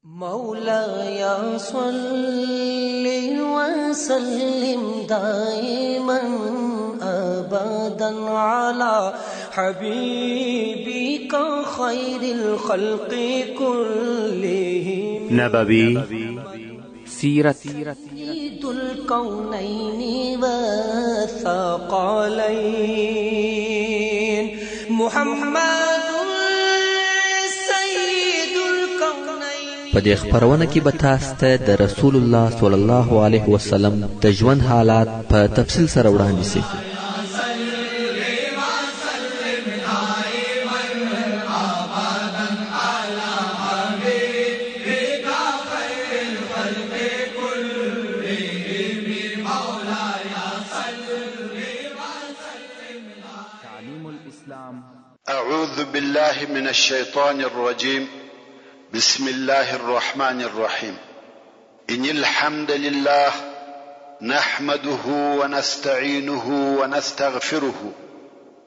مولاي صل وسلم دائما أبدا على حبيبك خير الخلق كلهم نبوي سيرت سيد الكونين والثقلين محمد په دې خبرونه کې به تاسو ته د رسول الله صلی الله علیه وسلم د ژوند حالات په تفصیل سره وړاندې شي. أعوذ بالله من الشيطان الرجيم. بسم الله الرحمن الرحيم. إن الحمد لله نحمده ونستعينه ونستغفره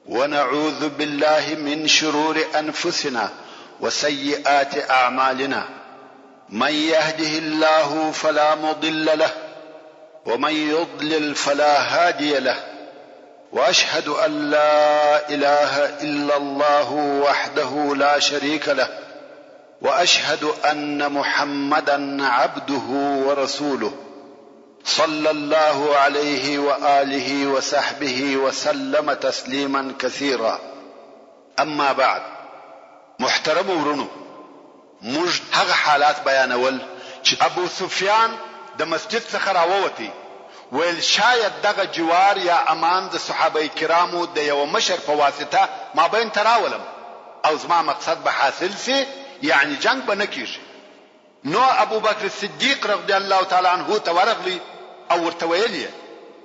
ونعوذ بالله من شرور أنفسنا وسيئات أعمالنا. من يهده الله فلا مضل له ومن يضلل فلا هادي له. وأشهد أن لا إله إلا الله وحده لا شريك له وأشهد أن محمدا عبده ورسوله صلى الله عليه وآله وصحبه وسلم تسليما كثيرا. أما بعد، محترم ورونو، موږ هغه حالات بیانول چې ابو سفیان د مسجد څخه راووتی ویل شاید دغه جوار یا امان د صحابه کرامو د یو مشر په واسطه ما بین تراولم او زما مقصد به حاصل سي، یعنی جنگ به نکیږي. نو ابو بکر صدیق رضی الله تعالی عنہ ته ورغلی او ورته ویل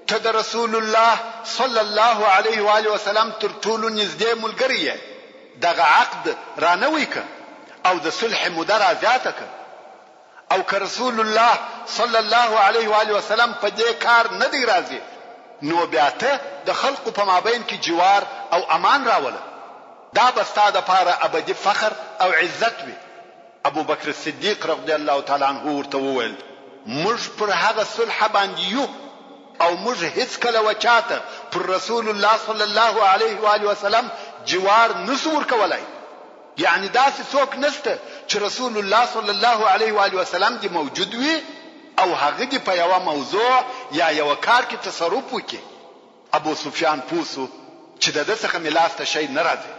ته د رسول الله صلی الله علیه و آله وسلم تر ټولو نږدې ملګری یې، دغه عقد را نوی که او د صلح موده را زیاته که، او که رسول الله صلی الله علیه و آله وسلم په دې کار نه دی راضي نو بیا ته د خلقو په مابین کې جوار او امان راوله، دا به ستا دپاره ابدي فخر او عزت وي. ابو بکر صدیق رضی الله تعالی عنہ ورته وویل موږ پر هغه صلح باندې یو او موږ هیڅکله وچاته پر رسول الله صلی الله علیه و آله وسلم جوار نسو ورکولای، یعنی داسې څوک نشته چې رسول الله صلی الله علیه و آله وسلم دی موجود وي او هغه دی په یو موضوع یا یو کار کې تصرف وکړي. ابو سفیان پوسو چې د څخه ملاسته شي ناراضي،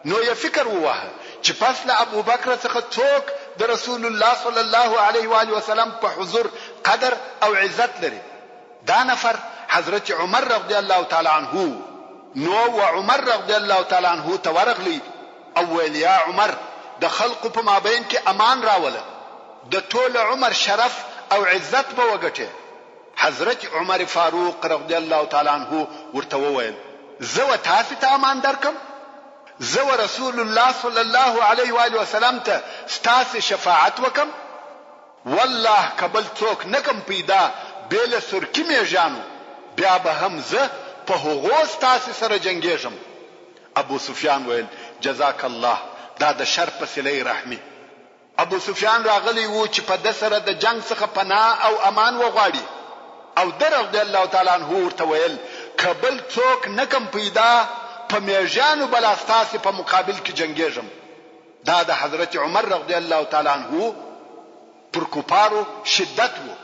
نو یې فکر ووهه چې پس له ابو بکر څخه څوک د رسول الله صلی الله علیه و آله وسلم په حضور قدر او عزت لري. دا نفر حضرت عمر رضی الله تعالی عنہ. نو و عمر رضی الله تعالی عنہ ته ورغلی او ویل یا عمر د خلق په مابین کې امان راوله، د ټول عمر شرف او عزت به وګټي. حضرت عمر فاروق رضی الله تعالی عنہ ورته وویل زه تاسو ته امان درکم، زه رسول الله صلی الله علیه و آله وسلم ته ستاسو شفاعت وکم، والله قبل څوک نکم پیدا بیل سرکی میژانو بیا به هم زه په هغو ستاسو سره جنگیږم. ابو سفیان ویل جزاک الله، دا د شر په صله رحمی. ابو سفیان راغلی وو چې په د سره د جنگ څخه پناه او امان وغواړي او رضی الله تعالی عنہ ورته ویل قبل څوک نکم پیدا په میژانو بلاستاسي په مقابل کې جنگیږم. دا د حضرت عمر رضی الله تعالی عنہ پر کفارو شدت وو.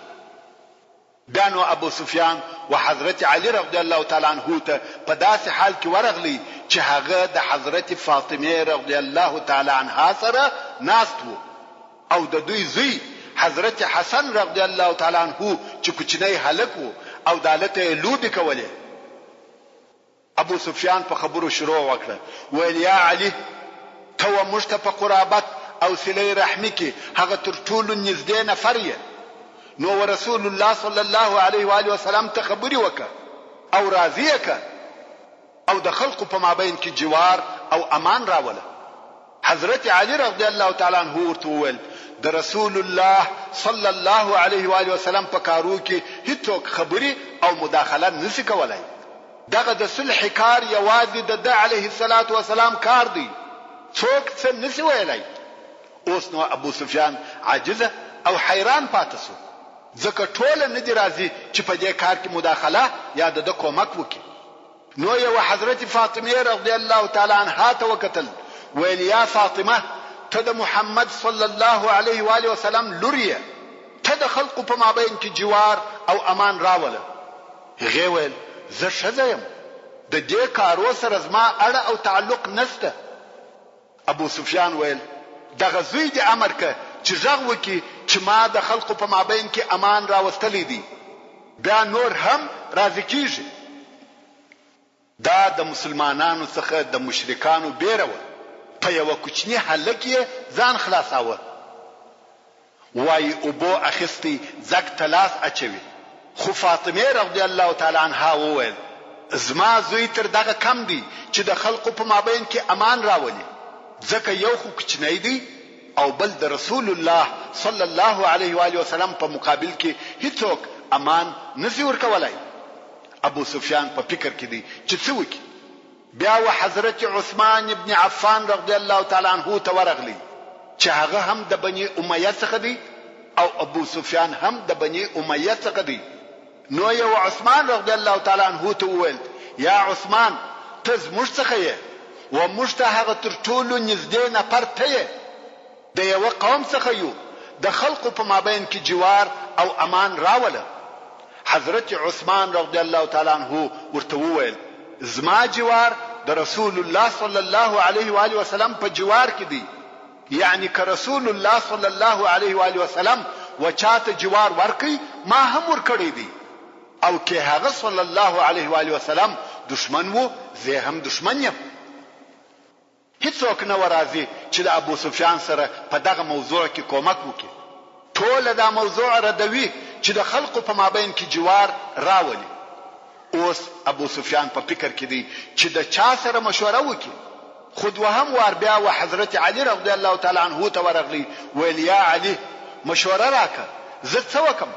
بانو ابو سفیان و حضرت علی رضی الله تعالی عنہ ته په داسې حال کې ورغلی چې هغه د حضرت فاطمه رضی الله تعالی عنها سره ناست وو او د دوی زوی حضرت حسن رضی الله تعالی عنہ چې کوچنی هلک وو او دالته لوبي کوله. ابو سفیان په خبرو شروع وکړه ویل یا علی تو موږ ته په قرابت او صله رحمی کې هغه تر ټولو نږدې نفر یې، نو رسول الله صلی الله علیه و آله وسلم ته خبري وکړه او راضی کړه او د خلقو په مابین کې جوار او امان راوله. حضرت علی رضی الله تعالی عنہ ورته وویل د رسول الله صلی الله علیه و آله وسلم په کارو کې هیڅوک خبري او مداخله نشي کولای. دغه د صلح کار یوازې د علیه الصلاة والسلام کار دی، څوک څه نشي ویلای. اوس نو ابو سفیان عاجزه او حیران پاتې شو، ځکه ټول نه دی راځي چې په دې کار کې مداخله یا د کومک وکړي. نو یو حضرت فاطمه رضی الله تعالی عنها ته وکتل، ویل یا فاطمه ته د محمد صلی الله علیه و آله وسلم لوریه، ته د خلقو په مابین کې جوار او امان راوله. هغه ویل زه ښځه یم، د دې کارو سره زما اړه او تعلق نشته. ابو سفیان ویل دغه زوی دې امر که چې غږ وکړي چې ما د خلقو په مابین کې امان راوستلی دی، بیا نور هم راضي کیږي. دا د مسلمانانو څخه د مشرکانو بیره وه، په یوه کوچني هلک یې ځان خلاصاوه. وایي اوبو اخیستی زګ ته لاس اچوي. خو فاطمه رضی الله تعالی عنها وویل زما زوی تر دغه کم دی چې د خلقو په مابین کې امان راولي، ځکه یو خو کوچنی دی او بل د رسول الله صلی الله علیه و آله وسلم په مقابل کې هیڅوک امان نشي ورکولای. ابو سفیان په فکر کې دی چې څه وکړي. بیا و حضرت عثمان ابن عفان رضی الله تعالی عنه ته ورغلی چې هغه هم د بني امیه څخه دی او ابو سفیان هم د بني امیه څخه دی. نو یو عثمان رضی الله تعالی عنه ته وویل یا عثمان ته زموږ څخه یې و موږ ته هغه تر ټولو نږدې نفر ته یې، د یو قوم څخه یو، د خلقو په مابین کې جوار او امان راوله. حضرت عثمان رضی الله تعالی عنه ورته وویل زما جوار د رسول الله صلی الله علیه و آله وسلم په جوار کې دی، یعنی که رسول الله صلی الله علیه و آله وسلم و چاته جوار ورکي ما هم ورکړی دی، او که هغه صلی الله علیه و آله وسلم دشمن وو زه هم دشمن یم. هیڅوک نه ورازي چې د ابو سفیان سره په دغه موضوع کې کومک وکړي. ټول دا موضوع ردوي چې د خلقو په مابین کې جوار راولي. اوس ابو سفیان په فکر کې دی چې د چا سره مشوره وکړي. خود وهم وار بیا و حضرت علی رضی الله تعالی عنه ته ورغلی، ویل یا علی مشوره راکړه زه څه وکم.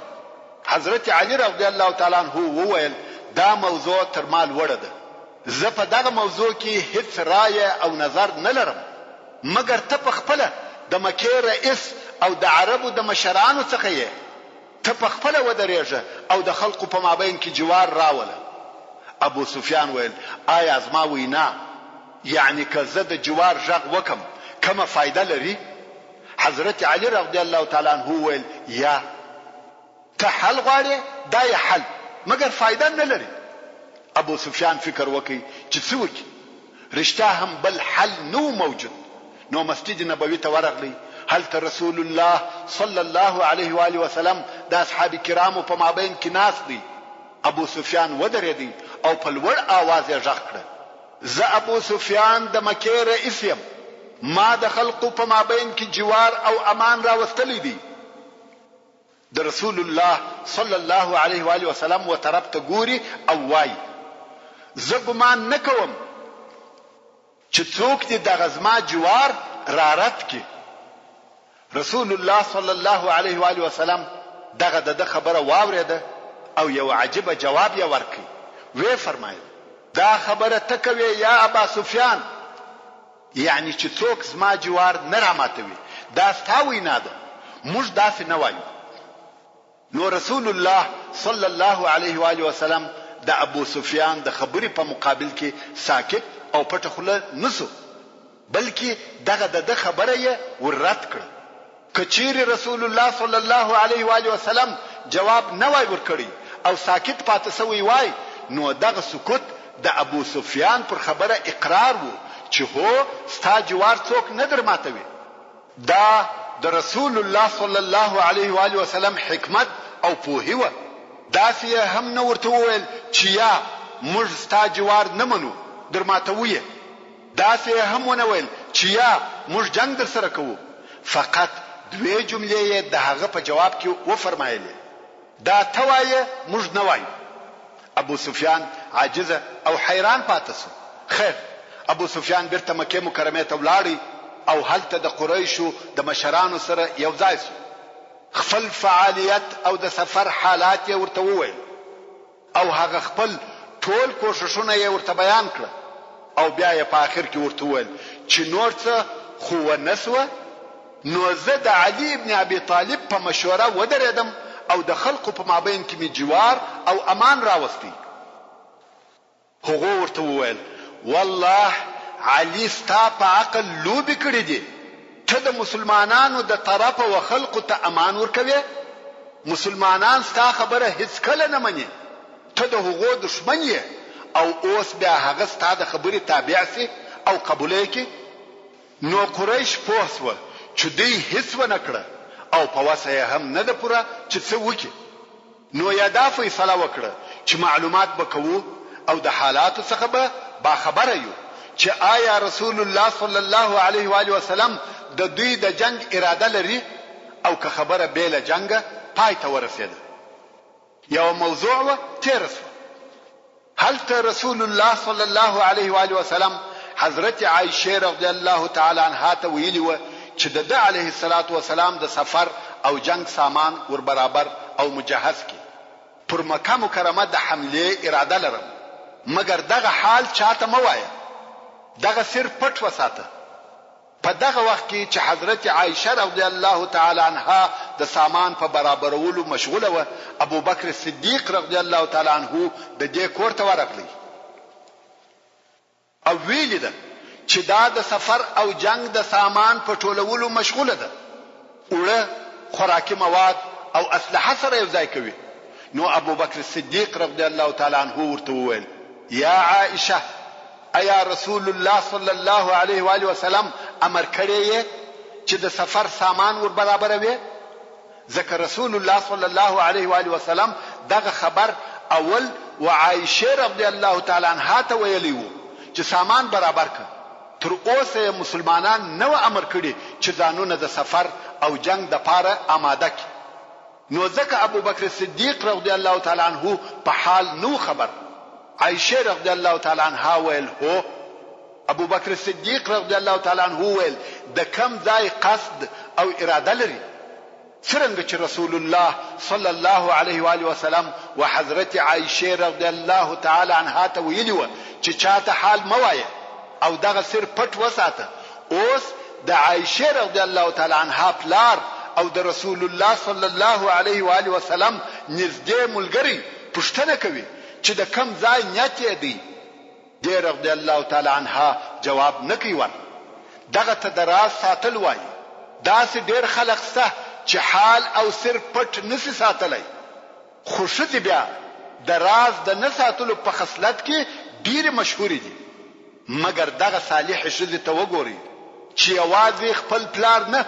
حضرت علی رضی الله تعالی عنه وویل دا موضوع تر ما لوړه ده، زه په دغه موضوع کې هیڅ رائے او نظر نه لرم، مګر ته په خپل د مکې رئیس او د عربو د مشرانو څخه یې، ته په خپل ودرېږه او د خلقو په مابین کې جوار راوله. ابو سفیان ویل آیا زما وینا یعنی که زه د جوار غږ وکم کومه فایده لري؟ حضرت علی رضی الله تعالی عنه ویل یا ته حل غواړې دا یې حل، مګر فایده نه لري. ابو سفیان فکر وکړي چې څه وکړي. رښتیا هم بل حل نو موجود. نو مسجد نبوي ته ورغلی، هلته رسول الله صلی الله علیه و آله وسلم د اصحاب کرامو په مابین کې ناس دی. ابو سفیان ودرېدی او په لوړ आवाज یې غږ کړ زه ابو سفیان د مکې رئیس یم، ما د خلقو په مابین کې جوار او امان راوستلی دی. د رسول الله صلی الله علیه و آله وسلم و طرف ته ګوري او وایي زه ګمان نه کوم چې څوک دې دغه زما جوار را رد کړي. رسول الله صلی الله علیه و آله وسلم دغه د خبره واورېده او یو عجیب جواب یې ورکړ. وی فرمایل دا خبره ته کوي یا ابا سفیان، یعنی چې څوک زما جوار نه را ماتوي دا ستا وینا ده، موږ داسې نه وایو. نو رسول الله صلی الله علیه و آله وسلم د ابو سفیان د خبرې په مقابل کې ساکت او پټه خوله نسو، بلکې دغه د خبره یې وررد کړ. کچیر رسول الله صلی الله علیه و آله وسلم جواب نه وای ورکړي او ساکت پاتې سوی وای، نو دغه سکوت د ابو سفیان پر خبره اقرار وو چې هو ستا جوار څوک نه در ماتوي. دا د رسول الله صلی الله علیه و آله وسلم حکمت او پوهی و. داسې هم نه ورته وویل چې یا موږ ستا جوار نه منو در ماتوي، داسې هم ونه ویل چې یا موږ جنگ در سره کوو. فقط دوی جملې د هغه په جواب کې و فرمایلې دا ته وایې موږ نه وایو. ابو سفیان عاجزه او حیران پاتې شو. خیر ابو سفیان بیرته مکې مکرمه ته ولاړی او هلته د قریشو د مشرانو سره یو ځای شو. خپل فعالیت او د سفر حالات یې ورته وویل او هغه خپل ټول کوششونه یې ورته بیان کړ او بیا یې په آخر کې ورته وویل چې نور څه خو ونسوه نو زه د علي ابن ابي طالب په مشوره ودرېدم او د خلقو په مابین کې می جوار او امان راوستي. هغه ورته وویل والله علي ستا په عقل لوبې کړې دي، ته د مسلمانانو د طرفه و خلقو ته امان ورکوي؟ مسلمانان ستا خبره هیڅ کله نه مني، ته د هغو دشمن یې او اوس بیا هغه ستا د خبرې تابع سي او قبول یې کړي. نو قریش پوه سوه چې دوی هیڅ ونه کړه او په وسه یې هم نه ده پوره چې څه وکړي. نو یا دا فیصله وکړه چې معلومات به کوو او د حالاتو څخه به باخبره یو چې آیا رسول الله صلی الله علیه و آله وسلم د دوی د جنگ اراده لري او که خبره بیل جنگ پای ته ورسېده. یو موضوع و تیر شو. هلته رسول الله صلی الله علیه و آله وسلم حضرت عائشه رضی الله تعالی عنها ته ویلی و چې د علیه الصلاة والسلام د سفر او جنگ سامان ور برابر او مجهز کی. پر مکه مکرمه د حمله اراده لرم، مگر دغه حال چاته مو وایه، دغه صرف پټ وساته. په دغه وخت کې چې حضرت عائشه رضی الله تعالی عنها د سامان په برابرولو مشغوله و، ابو بکر صدیق رضی الله تعالی عنه د دې کور ته ورغلی او ویلی ده چې دا د سفر او جنگ د سامان په ټولولو مشغوله ده، اوړه، خوراکي مواد او اسلحه سره یو ځای کوي. نو ابو بکر صدیق رضی الله تعالی عنه ورته وویل یا عائشه، ایا رسول الله صلی الله علیه و آله وسلم امر کړی چې د سفر سامان ور برابروي؟ ځکه رسول الله صلی الله علیه و آله وسلم دغه خبر اول و عائشه رضی الله تعالی عنها ته ویلی وو چې سامان برابر کړه. تر اوسه مسلمانان نو امر کړی چې ځانونه د سفر او جنگ د پاره آماده کړي. نو ځکه ابو بکر صدیق رضی الله تعالی عنه په حال نو خبر. عائشه رضی الله تعالی عنها ویل هو. ابو بکر صدیق رضی الله تعالی عنه ویل د کم ځای قصد او اراده لري؟ څنګه چې رسول الله صلی الله علیه و آله وسلم و حضرت عائشه رضی الله تعالی عنها ته ویلی و چې چاته حال موایه او دغه سر پټ وساته. اوس د عائشه رضی الله تعالی عنها پلار او د رسول الله صلی الله علیه و آله وسلم نږدې ملګری پوښتنه کوي چې د کم ځای نیت دی. د رضی الله تعالی عنها جواب نکوي ور. دغه ته دراز ساتل وای. داسې ډیر خلک سته چې حال او سر پټ نسی ساتلای، خو شته بیا دراز د نساتلو په خصلت کې ډیر مشهور دي. مگر دغه صالح شذ ته وګوري چې یوازې خپل پلار نه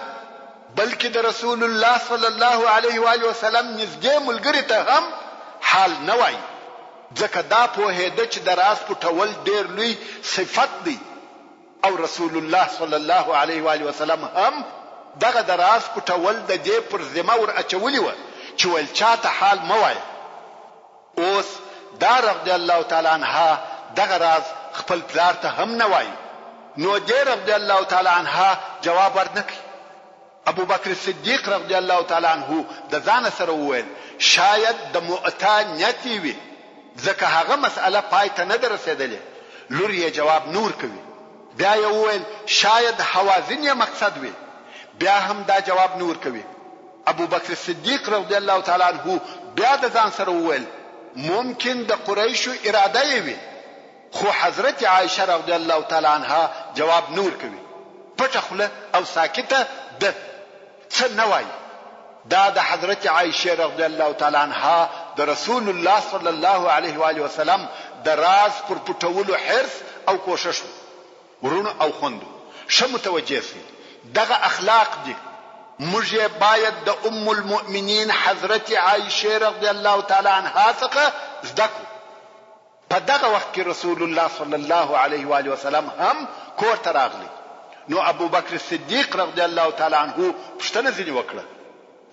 بلکې د رسول الله صلی الله علیه و آله وسلم نږدې ملګری ته هم حال نه وای. ځکه دا په هده چې دراز پټول ډیر لوی صفت دی او رسول الله صلی الله علیه و آله وسلم هم دغه دراز پټول د دې پر ذمه ور اچولی و چې ول چاته حال موای. اوس دا رضی الله تعالی عنها دغه راز خپل پلار ته هم نه وای. نو دې رضی الله تعالی عنها جواب ورنکړ. ابو بکر صدیق رضی الله تعالی عنه د ځان سره وویل شاید د مؤتا نیت وي، ځکه هغه مسأله پای ته نه رسیدلې. لور یې جواب نور کوي. بیا یې وویل شاید حوازن یې مقصد وي، بیا هم دا جواب نور کوي. ابو بکر صدیق رضی الله تعالی عنه بیا د ځان سره وویل ممکن د قریشو اراده یې وي، خو حضرت عائشه رضی الله تعالی عنها جواب نور کوي. پټه خوله او ساکته ده، څه نه وایي. دا د حضرت عائشه رضی الله تعالی عنها د رسول الله صلی الله علیه و آله وسلم د راز پر پټولو حرص او کوشش ورونو او خوندو شه متوجه سي. دغه اخلاق دي موږ باید د ام المؤمنین حضرت عائشه رضی الله تعالی عنها څخه زده کړو. په دغه وخت کې رسول الله صلی الله علیه و آله وسلم هم کور ته راغلی. نو ابو بکر صدیق رضی الله تعالی عنه پوښتنه ځینې وکړه.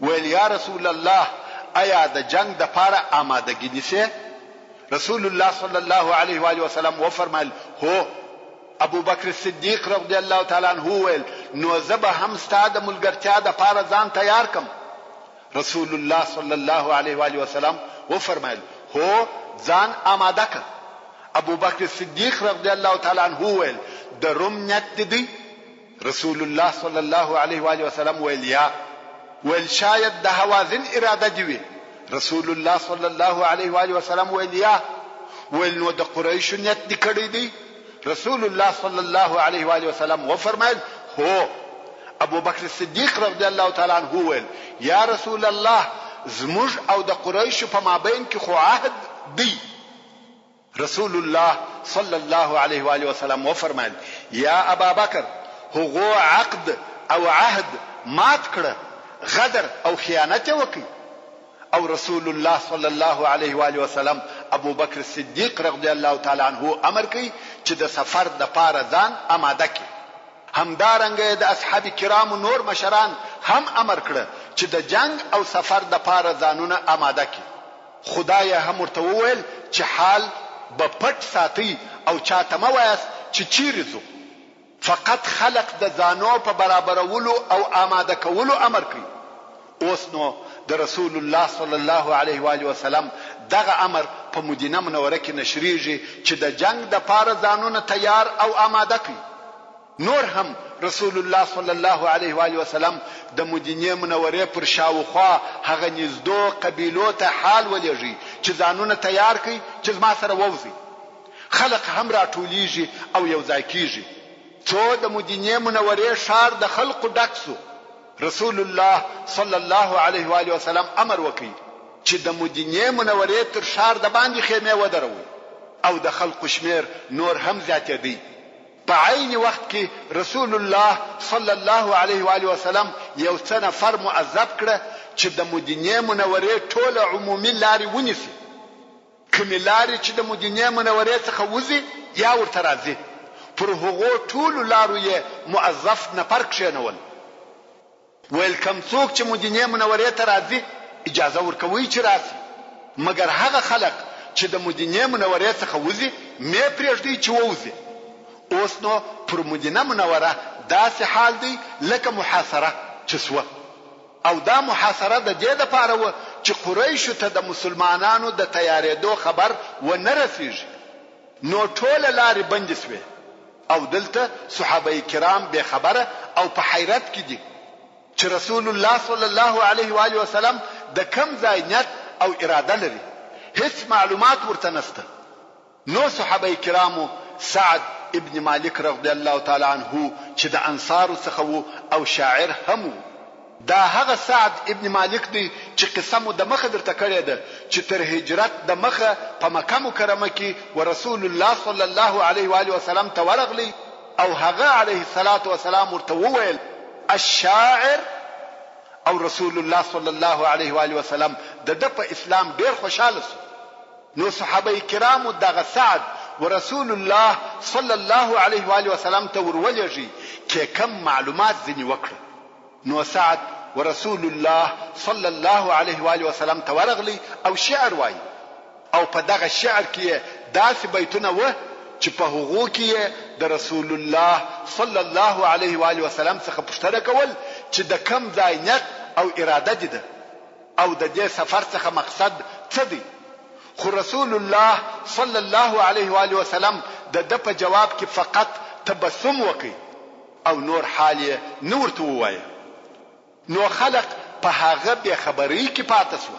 ویل یا رسول الله آیا د جنگ د پاره آمادګی نیسه؟ رسول الله صلی الله علیه و آله وسلم و فرمایل هو. ابو بکر صدیق رضی الله تعالی عنہ ویل نو زب هم ستاد ملګرتیا د پاره ځان تیار کم. رسول الله صلی الله علیه و آله وسلم و فرمایل هو ځان آماده ک. ابو بکر صدیق رضی الله تعالی عنہ ویل د روم نیت دی رسول الله صلی الله علیه و آله وسلم ویل یا ویل شاید د حوازن اراده دی وی رسول الله صلی الله علیه و آله وسلم ویل یا ویل نو د قریش نیت دی کړی دی رسول الله صلی الله علیه و آله وسلم و فرمایل هو ابو بکر صدیق رضی الله تعالی عنہ ویل یا رسول الله زموږ او د قریش په مابین کې خو عهد دی رسول الله صلی الله علیه و آله وسلم و فرمایل یا ابا بکر هغه عقد او عهد مات کړه غدر او خیانت وکړي او رسول الله صلی الله علیه و آله وسلم ابو بکر صدیق رضی الله تعالی عنہ امر کوي چې د سفر د پاره ځان آماده کړي همدارنګه د اصحاب کرام نور مشران هم امر کړه چې د جنگ او سفر د پاره ځانونه آماده کړي خدای هم ورته وویل چې حال به پټ ساتي او چاته مو وایاست چې چیرې ځو فقط خلق د ځانو په برابرولو او آماده کولو امر کوي اوس نو د رسول الله صلی الله علیه و آله وسلم دغه امر په مدینه منوره کې نشریږي چې د جنگ د پاره ځانونه تیار او آماده کړي نور هم رسول الله صلی الله علیه و آله وسلم د مدینه منوره پر شاوخوا هغه نږدې قبیلو ته حال ولېږي چې ځانونه تیار کړي چې ما سره ووزي خلق هم راټولیږي او یو ځای کیږي څو د مدینه منوره شار د خلقو ډک سو رسول الله صلی الله علیه و آله وسلم امر وکړي چې د مدینه منوره تر شار د باندې خیمه ودروي او د خلقو شمیر نور هم زیاتېدی په عین وخت کې رسول الله صلی الله علیه و آله وسلم یو څه نفر معذب کړه چې د مدینه منوره ټول عمومي لارې ونیسي کومې لارې چې د مدینه منوره څخه وځي یا ورته راځي پر هغو ټول لارو یې معذب نفر کښېنول ویل کم څوک چې مدینه منوره ته راځي اجازه ورکوي چې راسي مګر هغه خلق چې د مدینه منوره څخه وځي مې پرېږدي چې ووځي اوس نو پر مدینه منوره داسې حال دی لکه محاصره چې سوه او دا محاصره د دې لپاره و چې قریشو ته د مسلمانانو د تیارېدو خبر و نه رسیږي نو ټول لارې بندې سوې او دلته صحابه کرام به خبره او په حیرت کې دي چې رسول الله صلی الله علیه و آله وسلم د کم ځای نیت او اراده لري هیڅ معلومات ورته نشته نو صحابه کرامو سعد ابن مالک رضی الله تعالی عنہ چې د انصارو څخه وو او شاعر هم وو دا هغه سعد ابن مالک دی چې قسمو د مخه درته کړی ده چې تر هجرت د مخه په مکه مکرمه کې ورسول الله صلی الله علیه و آله وسلم ته ورغلی او هغه علیه الصلاة والسلام ورته وویل الشاعر او رسول الله صلی الله علیه و آله وسلم د په اسلام ډیر خوشاله شو نو صحابه کرامو دغه سعد ورسول الله صلی الله علیه و آله وسلم ته ورولېږي چې کم معلومات ځنی وکړه نو سعد ورسول الله صلی الله علیه و آله وسلم ته ورغلی او شعر وای او په دغه شعر کې داسې بیتونه و چې په هغو کې د رسول الله صلی الله علیه و آله وسلم څخه پوښتنه کول چې د کم ځای نیت او اراده دي او د دې سفر څخه مقصد څه دی خو رسول الله صلی الله علیه و آله وسلم د په جواب کې فقط تبسم وکړي او نور حال یې نور ته ووایي نو خلق په هغه به خبري کې پاتې شو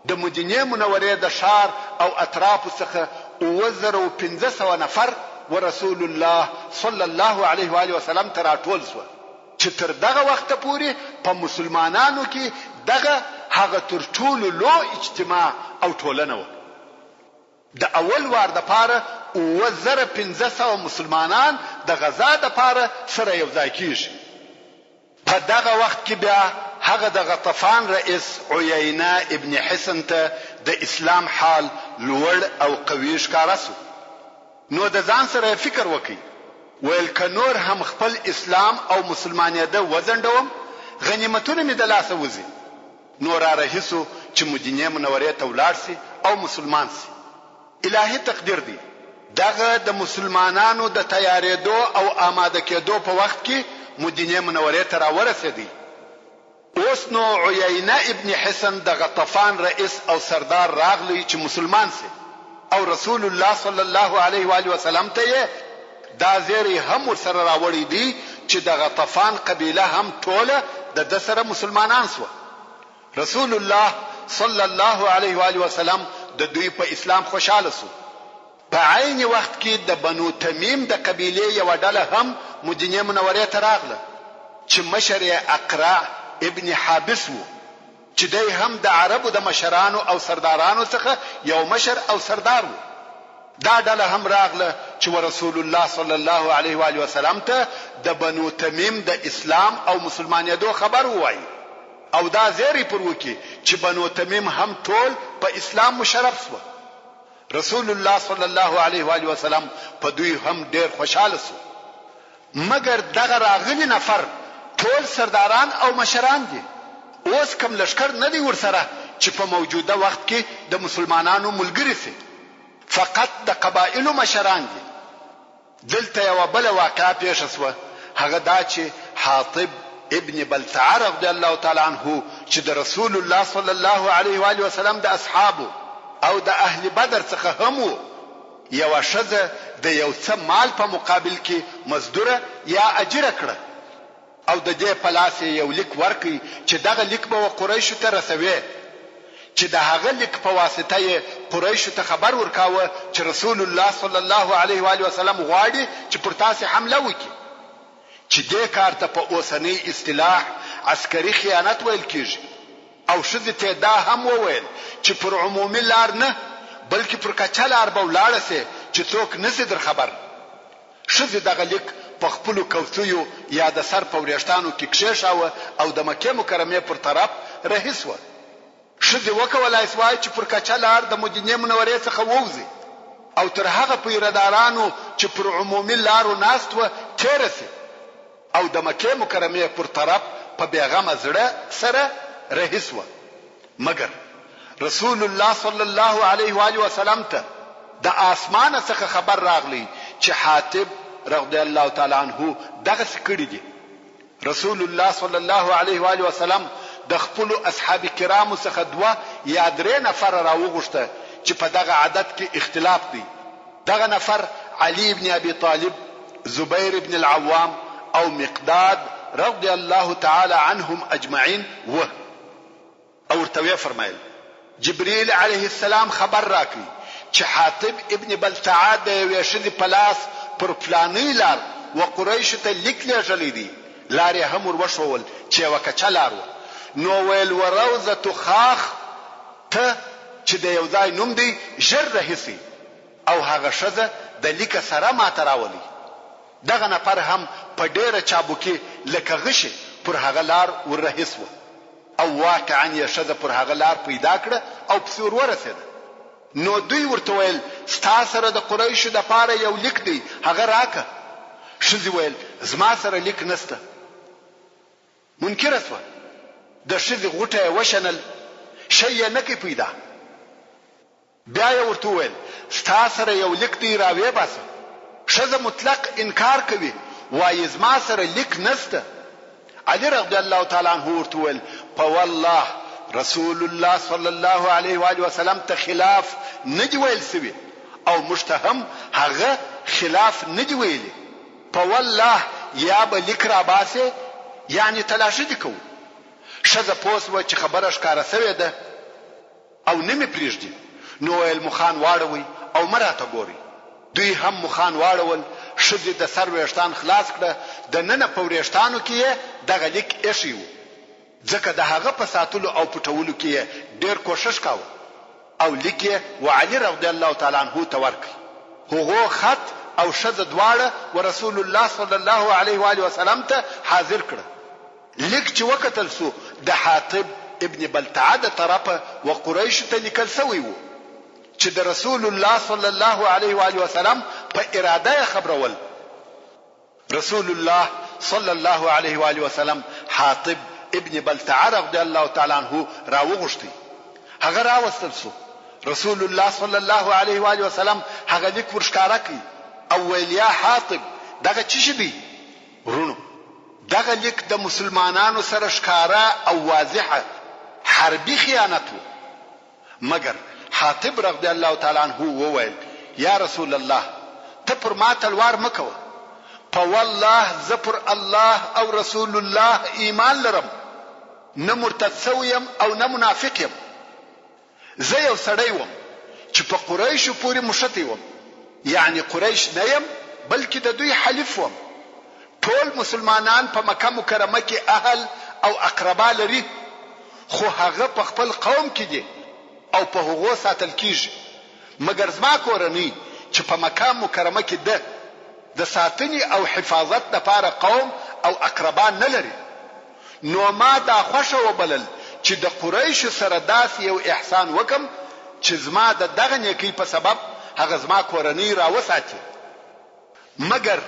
د مدینه منوره د شار او اطراف څخه 1500 نفر ورسول الله صلی الله علیه و آله وسلم ته راټول شو چې تر دغه وخت پورې په مسلمانانو کې دغه هغه تر ټولو لوی اجتماع او ټولنه و د اول وار د پاره 1500 مسلمانان د غزا د پاره سره یو ځای کیږي په دغه وخت کې بیا هغه د غطفان رئیس عیینه ابن حسن ته د اسلام حال لوړ او قوي ښکارا سو نو د ځان سره فکر وکړي ویل که نور هم خپل اسلام او مسلمانیت وزندوم غنیمتونه می د لاسه وځي نور راهیسو چې مدینه منوره ته ولاړ سي او مسلمان سي الهي تقدیر دی دغه د مسلمانانو د تیارېدو او آماده کېدو په وخت کې مدینه منوره ته راورسېدی اوس نو عیینه ابن حسن د غطفان رئیس او سردار راغلی چې مسلمان سي او رسول الله صلی الله علیه و آله وسلم ته دا زیری هم ورسره راوړی دی چې د غطفان قبیله هم ټوله د ده سره مسلمانان سوه. رسول الله صلی الله علیه و آله وسلم د دوی په اسلام خوشاله سو. په عین وخت کې د بنو تمیم د قبیلې یوه ډله هم مدینې منورې ته راغله چې مشر یې اقرع ابن حابس و، چې دی هم د عربو د مشرانو او سردارانو څخه یو مشر او سردار و. دا ډله هم راغله چې رسول الله صلی الله علیه و آله وسلم ته د بنو تمیم د اسلام او مسلمانېدو خبر ووایي او دا زیری پر وکي چې بنو تمیم هم ټول په اسلام مشرف سوه. رسول الله صلی الله علیه و آله وسلم په دوی هم ډیر خوشاله سو. مګر دغه راغلي نفر ټول سرداران او مشران دي. اوس کوم لشکر نه دی ورسره چې په موجوده وخت کې د مسلمانانو ملګری سي، فقط د قبایلو مشران دي. دلته یوه بله واقعه پیښه سوه، هغه دا چې حاطب ابن بلتعه رضی الله تعالی عنه چې د رسول الله صلی الله علیه و آله وسلم د اصحابو او د اهل بدر څخه هم و، یوه ښځه د یو څه مال په مقابل کې مزدوره یا اجره کړه او د دې په لاس یو لیک ورکړي چې دغه لیک به قریشو ته رسوي، چې د هغه لیک په واسطه یې قریشو ته خبر ورکاوه چې رسول الله صلی الله علیه و آله وسلم غواړي چې پر تاسې حمله وکړي، چې دې کار ته په اوسنۍ اصطلاح عسکري خیانت ویل کیږي. او ښځې ته دا هم وویل چې پر عمومي لار نه بلکې پر کچه لار به ولاړه سي چې څوک نسي در خبر. ښځې دغه لیک په خپلو کوڅیو یا د سر په وریښتانو کې کښېښاوه او د مکې مکرمې پر طرف رهي سوه. ښځې وکولای سوای چې پر کچه لار د مدینې منورې څخه ووځي او تر هغه پیردارانو چې پر عمومي لارو ناست وه تېره سي او د مکې مکرمې پر طرف په بېغمه زړه سره رهي سوه. مګر رسول الله صلی الله علیه و آله وسلم ته د آسمانه څخه خبر راغلی چې حاتب رضی الله تعالی عنه دغسې کړي دي. رسول الله صلی الله علیه و آله وسلم د خپلو اصحاب کرامو څخه 2 یا 3 نفر راوغوښته چې په دغه عدد کې اختلاف دی. دغه نفر علي ابن ابي طالب، زبير ابن العوام او مقداد رضی الله تعالی عنهم اجمعین و. او ورته فرمایل جبريل عليه السلام خبر راکړي چې حاتب ابن بلتعه د یوې ښځې په لاس پر فلاني لار و قریشو ته لیک لېږلی دی. لار یې هم ور وښول چې یوه کچه لار وه. نو ویل وروضة خاخ ته چې د یو ځای نوم دی ژر رهیسي او هغه ښځه د لیکه سره ماته راولي. دغه نفر هم په ډیره چابکي لکه غشي پر هغه لار ور رهي سوه او واقعا یې ښځه پر هغه لار پیدا کړه او پسې ور ورسېده. نو دوی ورته ویل ستا سره د قریشو دپاره یو لیک دی، هغه راکه. ښځې ویل زما سره لیک نسته. منکره سوه. د ښځې غوټه یې وشنل، شی یې نه کوي پیدا. بیا یې ورته وویل ستا سره یو لیک دی، راویې باسه. ښځه مطلق انکار کوي، وایي زما سره لیک نسته. علي رضی الله تعالی عنه ورته وویل په والله رسول الله صلی الله علیه و آله وسلم ته خلاف نه دی ویل سوی او موږ ته هم هغه خلاف نه دی ویلي. په والله یا به لیک راباسې یعنې تلاشي دې کوو. ښځه پوه سوه چې خبره ښکاره سوې ده او نه مې پرېږدي. نو ویل مخان واړوئ او مه راته ګورئ. دوی هم مخان واړول. ښځې د سر وریښتان خلاص کړه. د ننه په وریښتانو کې یې دغه لیک ایښی و، ځکه د هغه په ساتلو او پټولو کې یې ډېر کوښښ کاوه او لیک یې وعلي رضی الله تعالی عنه ته ورکړ. هغو خط او ښځه دواړه ورسول الله صلی الله علیه و آله وسلم ته حاضر کړه. لیک چې وکتل سو د حاطب ابن بلتعه د طرفه و قریشو ته لیکل سوی و چې د رسول الله صلی الله علیه و آله وسلم په اراده یې خبرول. رسول الله صلی الله علیه و آله وسلم حاطب ابن بلتعه رضی الله تعالی عنه راوغوښتی. هغه راوستل سو. رسول الله صلی الله علیه و آله وسلم هغه لیک ورښکاره کړ او ویل یا حاطب دغه څه شی دی؟ ورونو دغه لیک د مسلمانانو سره ښکاره او واضحه حربي خیانت و. مګر حاطب رضی الله تعالی عنه وویل یا رسول الله ته پر ما تلوار مکوه. په والله زه پر الله او رسول الله ایمان لرم، نه مرتد سوی یم او نه منافق یم. زه یو سړی وم چې په قریشو پورې مشتی وم، یعنی قریش نه یم بلکې د دوی حلیف وم. ټول مسلمانان په مکه مکرمه کې اهل او اقربا لري، خو هغه په خپل قوم کې دي او په هغو ساتل کیږي، مګر زما کورنۍ چې په مکه مکرمه کې ده د ساتنې او حفاظت لپاره قوم او اقربا نه لري. نو ما دا خوښه وبلل چې د قریشو سره داسې یو احسان وکم چې زما د دغه نیکۍ په سبب هغه زما کورنۍ راوساتي. مګر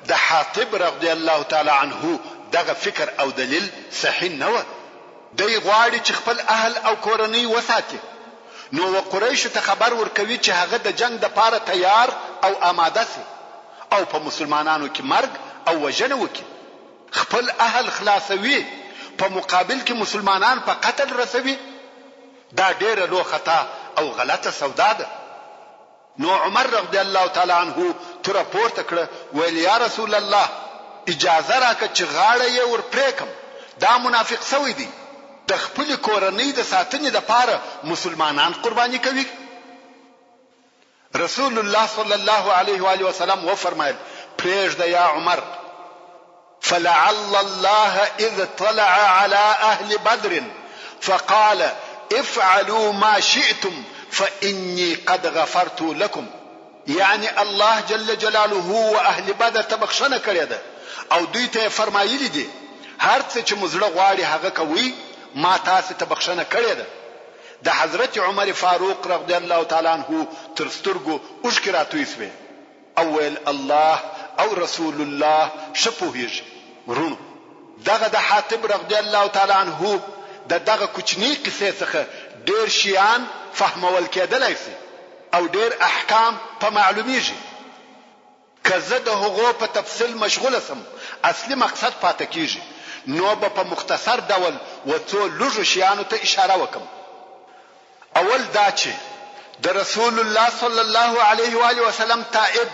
د حاطب رضی الله تعالی عنه دغه فکر او دلیل صحیح نه و. دی غواړي چې خپل اهل او کورنۍ وساتي. نو قریشو ته خبر ورکوي چې هغه د جنگ د پاره تیار او آماده سي او په مسلمانانو کې مرګ او وژنه وکړي. خپل اهل خلاصوي په مقابل کې مسلمانان په قتل رسوي. دا ډېره لوی خطا او غلطه سودا ده. نو عمر رضی الله تعالی عنه تر پورته کړه، ویل یا رسول الله اجازه راکړه چې غاړه یې ور پریکم، دا منافق سوی دی، د خپل کورنۍ د ساتنې لپاره مسلمانان قرباني کوي. رسول الله صلی الله علیه و آله وسلم و فرمایل پرېږده یا عمر، فلعل الله اذ طلع على اهل بدر فقال افعلوا ما شئتم فاني قد غفرت لكم. یعنی الله جل جلاله و اهل بدر ته بخښنه کړې ده او دوی ته فرمایلی دي هر څه چې مزړه غواړي هغه کوي، ما تاسو ته بخښنه کړې ده. د حضرت عمر فاروق رضی الله تعالی عنه تر سترګو اوښکې راتوی سوې او ویل الله او رسول الله شپوهیږي. ورونو دغه د حاتب رضی الله تعالی عنه دغه کوچنی قصې څخه ډېر شیان فهمول کېدلای شي او ډېر احکام په معلومیږي. که زه د هغو په تفصیل مشغوله سم اصلي مقصد پاتې کیږي، نو به په مختصر ډول و څو لږو شیانو ته اشاره وکم. اول دا چې د رسول الله صلی الله علیه و آله وسلم تائید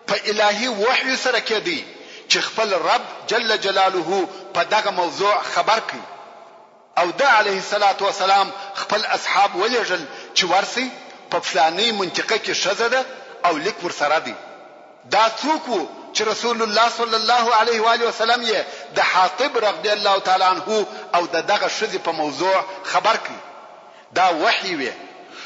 په الهي وحی سره کېدی چې خپل رب جل جلاله په دغه موضوع خبر کړي او د علیه الصلاۃ والسلام خپل اصحاب ولېږل چې ورسي په فلاني منطقه کې شزه ده او لیک ورسره دی. دا څوک وو چې رسول الله صلی الله علیه و آله وسلم یې د حاطب رضی الله تعالی عنه او دغه شذ په موضوع خبر کړي؟ دا وحی وی.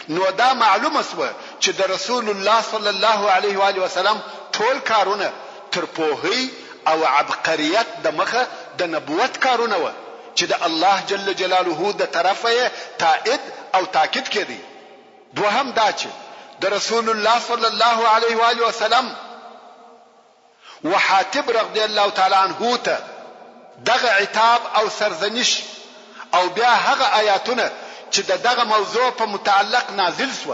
نو دا معلومه سو چې د رسول الله صلی الله علیه و آله وسلم ټول کارونه تر پوهی او عبقریت د مخه د نبوت کارونه و چې د الله جل جلاله د طرفه تائید او تاکید کړي. دوهم دا چې د رسول الله صلی الله علیه و آله وسلم وحاتب رضی الله تعالی عنه ته دغه عتاب او سرزنش او بیا هغه آیاتونه چې دغه موضوع په متعلق نازل شو،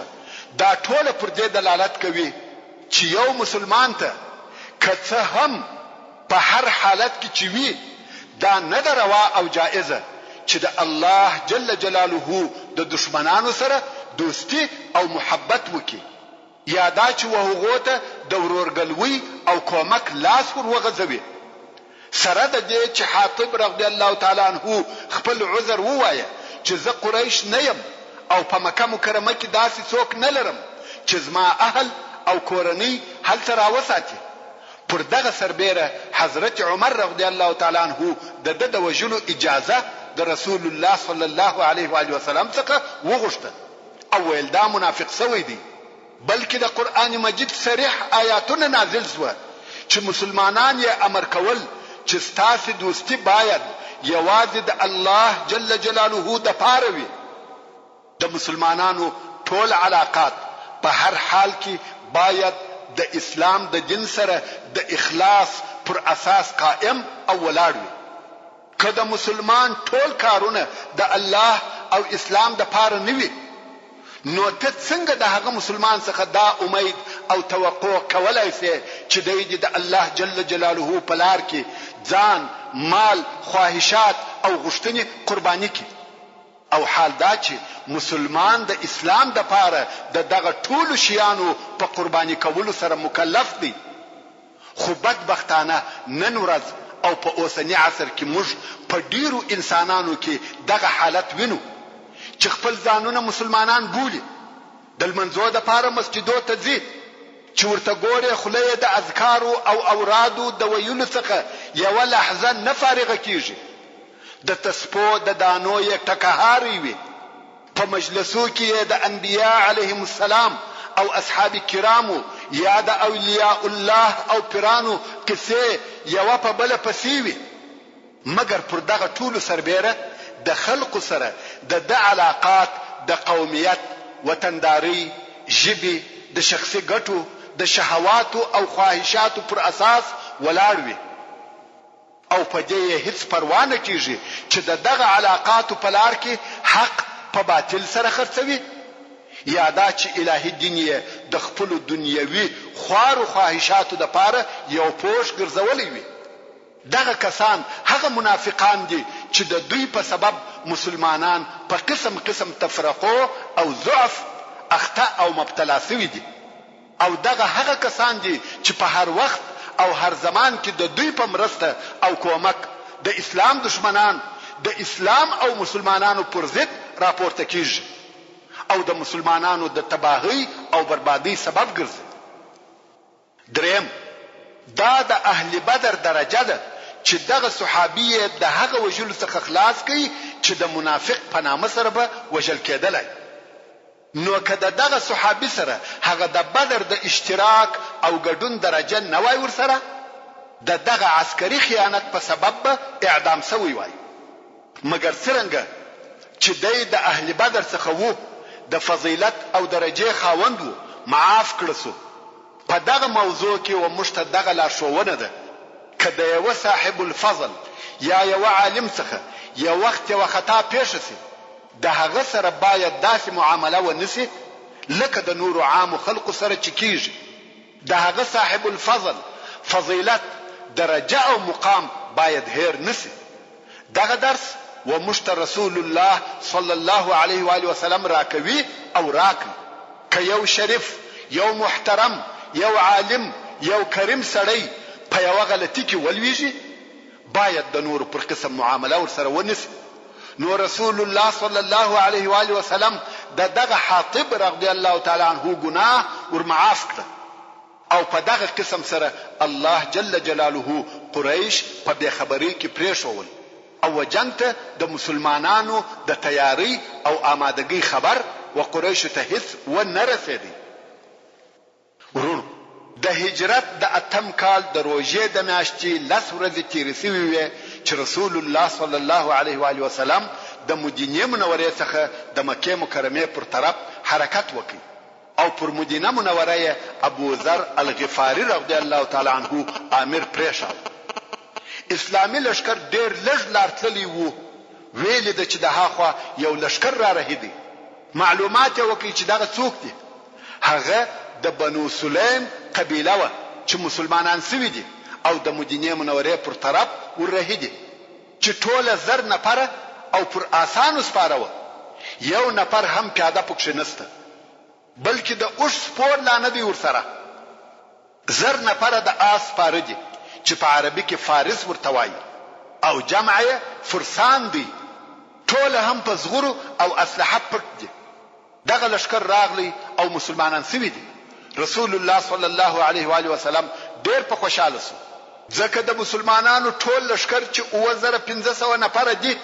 دا ټول پر دې دلالت کوي چې یو مسلمان ته که هم په هر حالت کې چې وي دا نه روا او جائزه چې د الله جل جلاله د دشمنانو سره دوستی او محبت وکړي، یا دا چې وهغه ته د ورورګلوي او کومک لاس ور وغځوي. سره د دې چې حاطب رضی الله تعالی عنه خپل عذر ووایه چې زه قریش نه یم او په مکه مکرمه کې داسې څوک نه لرم چې زما اهل او کورنۍ هلته راوساتي. پر دغه سربیره حضرت عمر رضی الله تعالی عنه د وژلو اجازه د رسول الله صلی الله علیه و آله وسلم څخه وغوښته او ویل دا منافق سوی دی. بلکې د قران مجید صریح آیاتونه نازل شو چې مسلمانان یې امر کول چې ستاسو دوستی باید یوازې د الله جل جلاله د پاره وي. د مسلمانانو ټول علاقات په هر حال کې باید د اسلام د دین سره د اخلاص پر اساس قائم او ولاړ وي. که د مسلمان ټول کارونه د الله او اسلام د پاره نه وي، نو ته څنګه د هغه مسلمان څخه دا امید او توقع کولای شې چې د الله جل جلاله په لار کې ځان، مال، خواهشات او غوښتنې قرباني کړي؟ او حال دا چې مسلمان د اسلام د پاره د دغه ټولو شیانو په قرباني کولو سره مکلف دی. خو بدبختانه نن ورځ او په اوسنی عصر کې موږ په ډیرو انسانانو کې دغه حالت وینو چې خپل ځانونه مسلمانان بولي، د لمنځو دپاره مسجدو ته ځي چې ورته ګورې خوله یې د اذکارو او اورادو د ویلو څخه یوه لحظه نه فارغه کیږي، د تسپو د دانو یې ټکهاری وي، په مجلسو کې یې د انبیاء علیهم السلام او اصحاب کرامو یا د اولیاء الله او پیرانو کیسې یوه په بله پسې وي، مګر پر دغه ټولو سربیره د خلقو سره د ده علاقات د قومیت، وطنداري، ژبې، د شخصي ګټو، د شهواتو او خواهشاتو پر اساس ولاړ وي، او په دې یې هیڅ پروا نه کیږي چې د دغه علاقاتو په لار کې حق په باطل سره خرڅوي، یا دا چې الهي دین یې د خپلو دنیوي خوارو خواهشاتو دپاره یو پوش ګرځولی وي. دغه کسان هغه منافقان دي چې د دوی په سبب مسلمانان په قسم قسم تفرقو او ضعف اخطا او مبتلا شوي دي، او دغه هغه کسان دي چې په هر وخت او هر زمان کې د دوی په مرسته او کومک د اسلام دشمنان د اسلام او مسلمانانو پر ضد راپورته کیږي او د مسلمانانو د تباهی او بربادی سبب ګرځي. دریم، دا د اهل بدر درجه ده چې دغه صحابي د هغه وجلو څخه خلاص کړي چې د منافق په نامه سره به وژل کېدلی. نو که دغه صحابي سره هغه د بدر د اشتراک او ګډون درجه نه وای ورسره، دغه عسکري خیانت په سبب به اعدام سوی وای. مګر څرنګه چې دی د اهل بدر څخه وو، د فضیلت او درجه خاوند وو، معاف کړه سو. په دغه موضوع کې و موږ ته دغه لارښوونه ده که د یوه صاحب الفضل یا یوه عالم څخه یو وخت یوه خطا پیښه سي، د هغه سره باید داسې معامله ونسي لکه د نورو عامو خلقو سره چې کیږي. د هغه صاحب الفضل، فضیلت، درجه او مقام باید هیر نسي. دغه درس و مشت رسول الله صلی الله علیه و آله وسلم راکوي او راکړي. که یو شریف، یو محترم، یو عالم، یو کریم سړی په یوه غلطي کې ولویږي، باید د نورو پر قسم معامله ورسره ونسي. نو رسول الله صلی الله علیه و آله وسلم دغه حاطب رضی الله تعالی عنه ګناه ورمعاف کړ، او په دغه قسم سره الله جل جلاله قریش په بې خبرۍ کې پرېښول او جنگ ته د مسلمانانو د تیاری او آمادګۍ خبر و قریش ته هیڅ ونه رسېدی. ورونو، د هجرت د اتم کال د روژې د میاشتې 10 ورځې تېرې سوې وې چې رسول الله صلی الله علیه و آله وسلم د مدینې منورې څخه د مکې مکرمې پر طرف حرکت وکړ، او پر مدینه منوره یې ابو ذر الغفاری رضی الله تعالی عنه امیر پرېښود. اسلامي لشکر ډېر لږ لار تللی وو. ویلې ده چې د هاخوا یو لشکر را رهیدي. معلومات یې وکړي چې دغه څوک دي. هغه د بنو سلیم قبیله وه چې مسلمانان سوي دي او د مدینې منورې پر طرف وررهیدي، چې ټوله 1000 نفره او پر آسانو سپاره وه. یو نفر هم پیاده پکښې نسته، بلکې د اوښ سپور لا نه دی ورسره. 1000 نفره د آس سپاره دي چې په عربي کې فارس ورته وایي، او جمع یې فرسان دی. ټوله هم په زغرو او اسلحه پټ دي. دغه لشکر راغلی او مسلمانان سوي دي. رسول الله صلی الله علیه و آله وسلم ډېر په خوشاله سو، ځکه د مسلمانانو ټول لشکر چې 2500 نفره دي،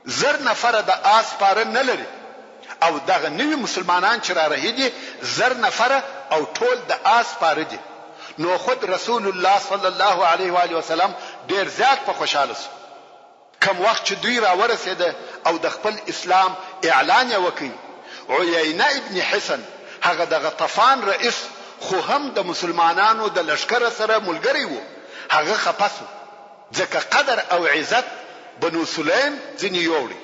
1000 نفره د آس سپاره نه لري، او دغه نوي مسلمانان چې را رهیدي 1000 نفره او ټول د آس سپاره دي. نو خود رسول الله صلی الله علیه و آله وسلم ډېر زیات په خوشاله سو. کم وخت چې دوی را ورسېده او د خپل اسلام اعلان یې وکړ، عیینه ابن حسن، هغه د غطفان رئیس، خو هم د مسلمانانو د لشکر سره ملګری وو، هغه خپه سو، ځکه قدر او عزت بنو سلیم ځینې یوړي.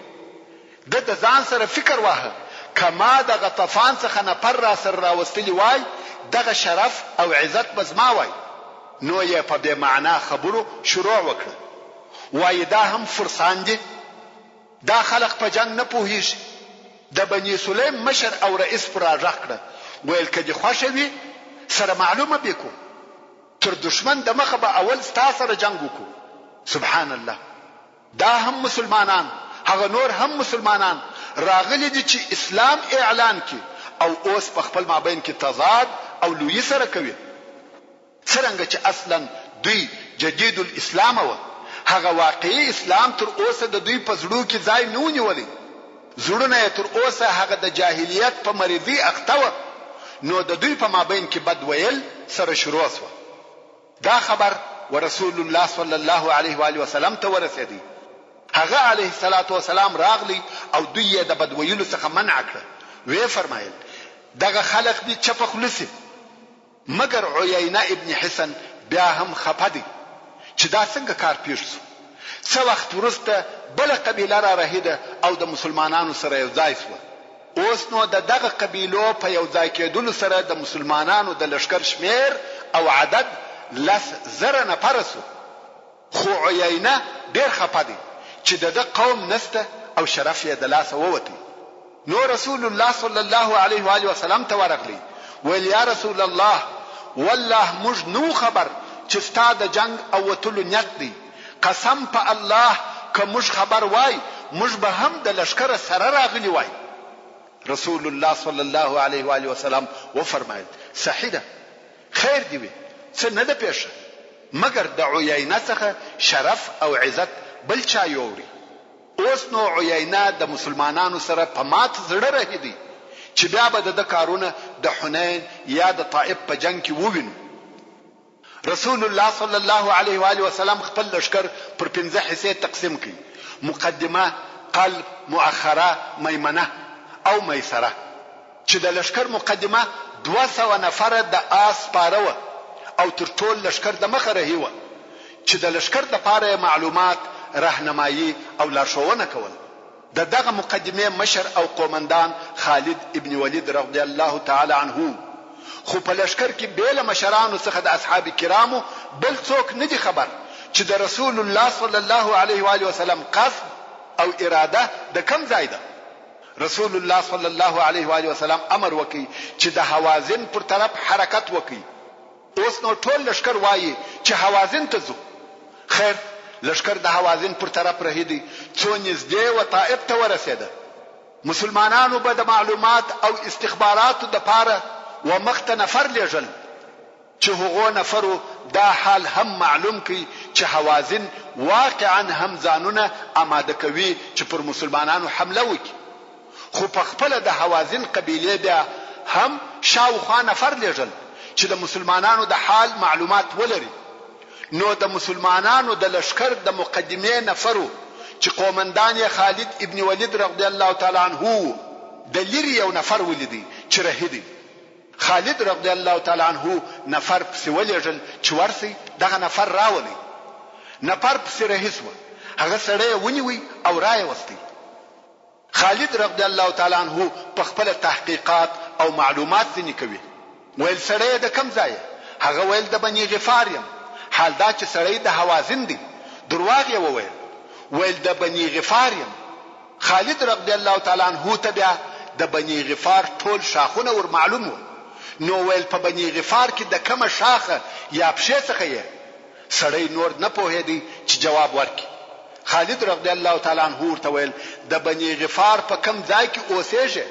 د ځان سره فکر واه، کما د غطفان څخه نفر را سره راوستلی وای، دغه شرف او عزت به زما وای. نو یې په بې معنا خبرو شروع وکړه. وای دا هم فرسان دي، دا خلق په جنگ نه پوهیږي. د بني سلیم مشر او رئیس پر راغ کړه، ویل که دې خوښه وي سره معلومه بکو. تر دشمن د مخه به اول ستا سره جنگ وکړو. سبحان الله. دا هم مسلمانان، هغه نور هم مسلمانان راغلي دي چې اسلام اعلان کړي او اوس په خپل مابین کې تضاد او لوی سره کوي. څرنګه چې اصلا دوی جدید الاسلام و، هغه واقعي اسلام تر اوسه د دوی په زړه کې ځای نه ونیولی. زړونه یې تر اوسه هغه د جاهلیت په مریضي اخته و. نو د دوی په مابین کې بد ویل سره شروع شو. دا خبر ورسول الله صلی الله علیه و آله وسلم ته ورسېدی. هغه علیه الصلاة والسلام راغلی او دوی یې د بد ویلو څخه منع کړ. وی فرمایل دغه خلق دي چپ خلص، مگر عیینه ابن حسن بیا هم خپه دی چې دا څنګه کار پیښ شو. څه وخت وروسته بل قبیله را رهیده او د مسلمانانو سره یو ځای شو. اوس نو دغه قبیلو په یو ځای کېدلو سره د مسلمانانو د لشکر شمیر او عدد 10,000 نفر سو. خو عیینه ډیر خپه دی چې دغه قوم نسته او شرف یې د لاسه ووتی. نو رسول الله صلی الله علیه و آله وسلم ته ورغلی، ویل یا رسول الله والله موږ نو خبر چې ستا د جنگ او وتلو نیت دی. قسم په الله که موږ خبر وای موږ به هم د لشکره سره راغلی وای. رسول الله صلی الله علیه و آله وسلم و فرمایل صحیح ده، خیر دی وي، څه نه ده پیښه، مگر د عیینه څخه شرف او عزت بل چا یوري. اوس نو عیینه د مسلمانانو سره په مات زړه رهیدي چې بیا به د کارونه د حنین یا د طائف په جنگ کې ووینو. رسول الله صلی الله علیه و آله وسلم خپل لشکر پر 15 حصے تقسیم کړي. مقدمه، قلب، مؤخره، میمنه او میسره. چې د لشکر مقدمه 200 نفر د آس پاره او تر ټول لشکر د مخه رهي و چې د لشکر د پاره معلومات، راهنمایي او لارښوونه کول. دغه مقدمه مشر او قومندان خالد ابن ولید رضی الله تعالی عنه. خو په لشکر کې بیل مشرانو څخه د اصحاب کرامو بل څوک نه دي خبر چې د رسول الله صلی الله علیه و آله وسلم قصد او اراده د کم ځای ده. رسول الله صلی الله علیه و آله وسلم امر وکي چې د حوازن پر طرف حرکت وکي. اوس نو ټول لشکر وایي چې حوازن ته ځو. خیر، لشکر د حوازن پر طرف رهیدي څو نږدې و طائف ته ورسېده. مسلمانانو به د معلومات او استخباراتو د پاره و مخته نفر لېږل چې هغو نفرو دا حال هم معلوم کړي چې حوازن واقعا هم ځانونه آماده کوي چې پر مسلمانانو حمله وکړي. خو په خپل د حوازن قبیله بیا هم شاوخوا نفر لېږل چې د مسلمانانو د حال معلومات ولري. نو د مسلمانانو د لشکر د مقدمه نفرو چې قومندان یې خالد ابن ولید رضی الله تعالی عنه د لری یو نفر ولیدي چې رهیدي. خالد رضی الله تعالی عنه نفر پسې ولېږل چې ورسي دغه نفر راولي. نفر پسې رهیسو، هغه سړی ونیوي او رای وستي. خالد رضی الله تعالی عنه په خپل تحقیقات او معلومات ځنې کوي. ویل سړی د کم ځای؟ هغه ویل د بني غفار یم. حال دا چې سړی د حوازن دی. درواغ یې وویل. ویل د بني غفار یم. خالد رضی الله تعالی عنه ته بیا د بني غفار ټول شاخونه ور معلوم و. نو ویل په بني غفار کې د کومه شاخه یا پښې څخه یې؟ سړی نور نه پوهېدی چې جواب ورکړي. خالد رضی الله تعالی عنه ورته ویل د بني غفار په کم ځای کې اوسېږي؟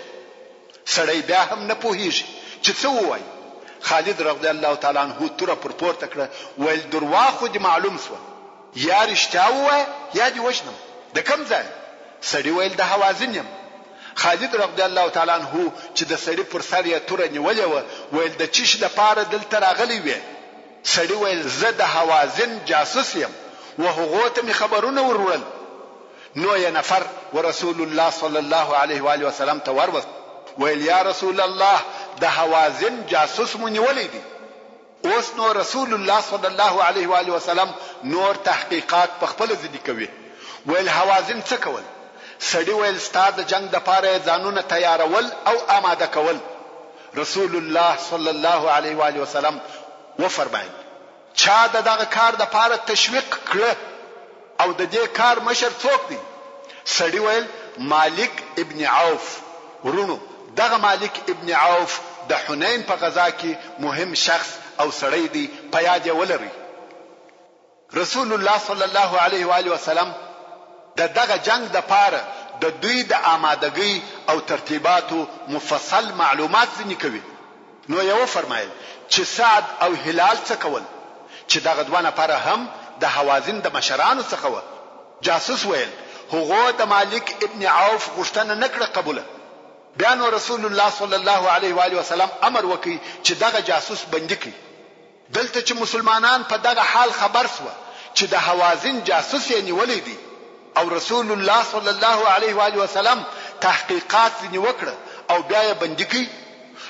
سړی بیا هم نه پوهېږي چې څه ووایي. خالد رضی الله تعالی عنه توره پر پورته کړه، ویل درواغ خو دې معلوم شو، یا رښتیا ووایه یا دې وژنم. د کم ځای؟ سړی ویل د حوازن یم. خالد رضی الله تعالی عنه چې د سړي پر سر یې توره نیولې وه، ویل د چیش لپاره دلته راغلی وې؟ سړي ویل زه د حوازن جاسوس یم و هغو ته مې خبرونه وروړل. نو یې نفر ورسول الله صلی الله علیه و آله وسلم ته وروست، ویل یا رسول الله د حوازن جاسوس مو نیولی دی. اوس نو رسول الله صلی الله علیه و آله وسلم نور تحقیقات په خپل ځدی کوي. ویل حوازن څه کول؟ سړي ویل ستا د جنگ د پاره ځانونه تیارول او آماده کول. رسول الله صلی الله علیه و آله وسلم و فرمایي چا دغه کار د پاره تشویق کړ او د دې کار مشر څوک دی؟ سړي ویل مالک ابن عوف. ورونو دغه مالک ابن عوف د حنین په غزا کې مهم شخص او سړی دی په یاد یې ولرئ. رسول الله صلی الله علیه و آله وسلم د دغه جنگ د پاره د دوی د آمادګۍ او ترتیباتو مفصل معلومات ځنې کوي. نو یو فرمایل چې سعد او هلال څه کول چې دغه دوه نفره هم د حوازن د مشرانو څخه و. جاسوس ویل هغه د مالک ابن عوف غوښتنه نکړه قبوله. بیا نو رسول الله صلی الله علیه و آله وسلم امر وکړي چې دغه جاسوس بندي کړي. دلته چې مسلمانان په دغه حال خبر سو چې د حوازن جاسوس یې نیولې دي او رسول الله صلی الله علیه و آله وسلم تحقیقات یې وکړه او بیا یې بندي کړي،